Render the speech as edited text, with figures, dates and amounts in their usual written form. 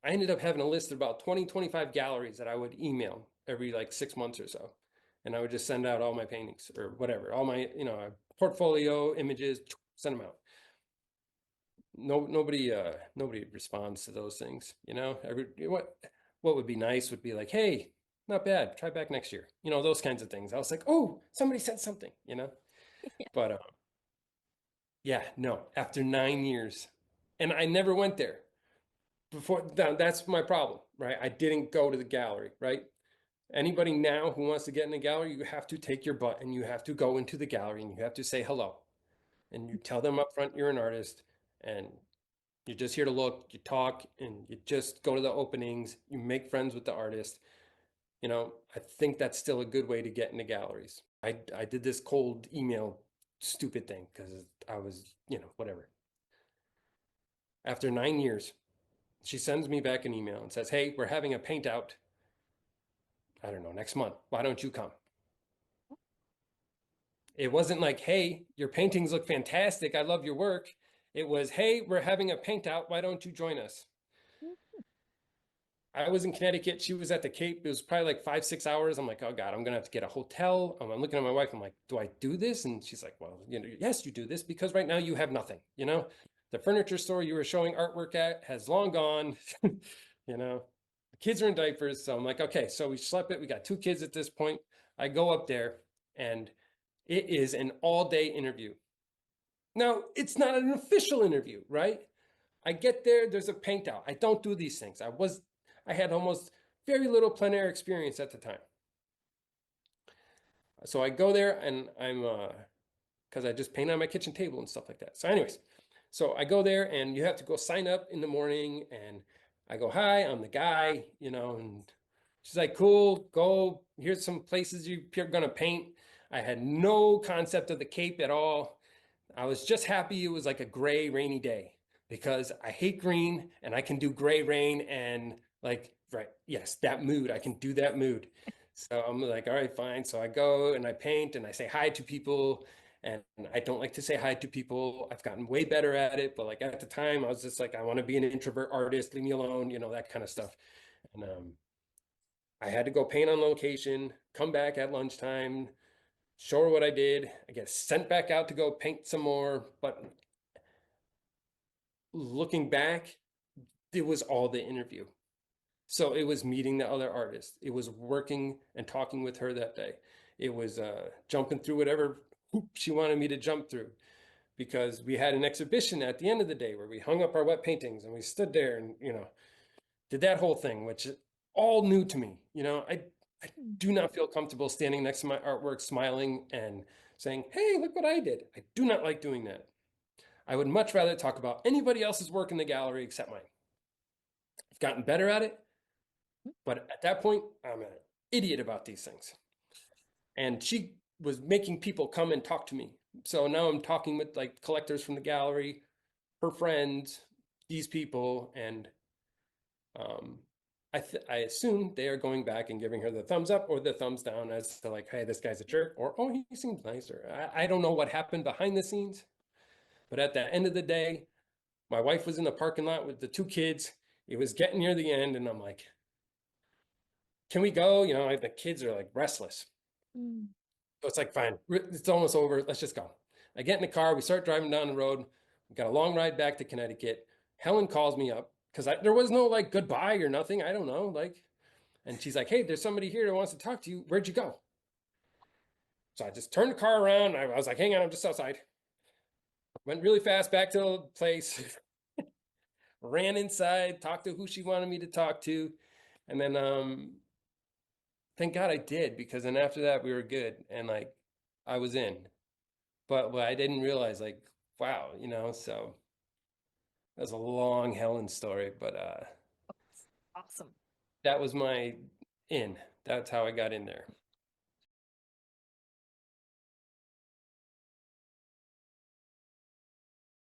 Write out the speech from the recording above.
I ended up having a list of about 20, 25 galleries that I would email every like 6 months or so. And I would just send out all my paintings or whatever, all my, portfolio images, send them out. Nobody responds to those things, what would be nice would be like, hey, not bad, try back next year, those kinds of things. I was like, oh, somebody said something. But yeah, no, after 9 years, and I never went there before. That's my problem, right? I didn't go to the gallery, right? Anybody now who wants to get in a gallery, you have to take your butt and you have to go into the gallery and you have to say hello. And you tell them up front you're an artist and you're just here to look, you talk, and you just go to the openings, you make friends with the artist. I think that's still a good way to get into galleries. I did this cold email stupid thing because I was, whatever. After 9 years, she sends me back an email and says, hey, we're having a paint out, I don't know, next month. Why don't you come? It wasn't like, hey, your paintings look fantastic. I love your work. It was, hey, we're having a paint out. Why don't you join us? I was in Connecticut. She was at the Cape. It was probably like 5, 6 hours. I'm like, oh God, I'm gonna have to get a hotel. I'm looking at my wife. I'm like, do I do this? And she's like, well, yes, you do this because right now you have nothing. The furniture store you were showing artwork at has long gone. The kids are in diapers. So I'm like, okay, so we slept it. We got 2 kids at this point. I go up there and it is an all-day interview. Now, it's not an official interview, right? I get there, there's a paint out. I don't do these things. I had almost very little plein air experience at the time. So I go there and because I just paint on my kitchen table and stuff like that. So anyways, so I go there and you have to go sign up in the morning and I go, hi, I'm the guy, and she's like, cool, go, here's some places you're gonna paint. I had no concept of the Cape at all. I was just happy it was like a gray, rainy day because I hate green and I can do gray rain and like, right, yes, that mood. I can do that mood. So I'm like, all right, fine. So I go and I paint and I say hi to people. And I don't like to say hi to people. I've gotten way better at it. But like at the time, I was just like, I want to be an introvert artist, leave me alone, that kind of stuff. And I had to go paint on location, come back at lunchtime, show her what I did. I get sent back out to go paint some more. But looking back, it was all the interview. So it was meeting the other artists. It was working and talking with her that day. It was jumping through whatever hoop she wanted me to jump through because we had an exhibition at the end of the day where we hung up our wet paintings and we stood there and, did that whole thing, which is all new to me. I do not feel comfortable standing next to my artwork, smiling and saying, hey, look what I did. I do not like doing that. I would much rather talk about anybody else's work in the gallery except mine. I've gotten better at it, but at that point, I'm an idiot about these things. And she was making people come and talk to me. So now I'm talking with like collectors from the gallery, her friends, these people, and um, I assume they are going back and giving her the thumbs up or the thumbs down as to like, hey, this guy's a jerk, or oh, he seems nicer. I don't know what happened behind the scenes, but at the end of the day, my wife was in the parking lot with the 2 kids. It was getting near the end, and I'm like, can we go? The kids are like restless. Mm. So it's like, fine, it's almost over. Let's just go. I get in the car. We start driving down the road. We got a long ride back to Connecticut. Helen calls me up because there was no like goodbye or nothing. I don't know. And she's like, hey, there's somebody here that wants to talk to you. Where'd you go? So I just turned the car around. I was like, hang on, I'm just outside. Went really fast back to the place, ran inside, talked to who she wanted me to talk to. And then thank God I did because then after that we were good and like I was in. But I didn't realize like, wow, so that's a long Helen story, but Awesome. that was my in. That's how I got in there.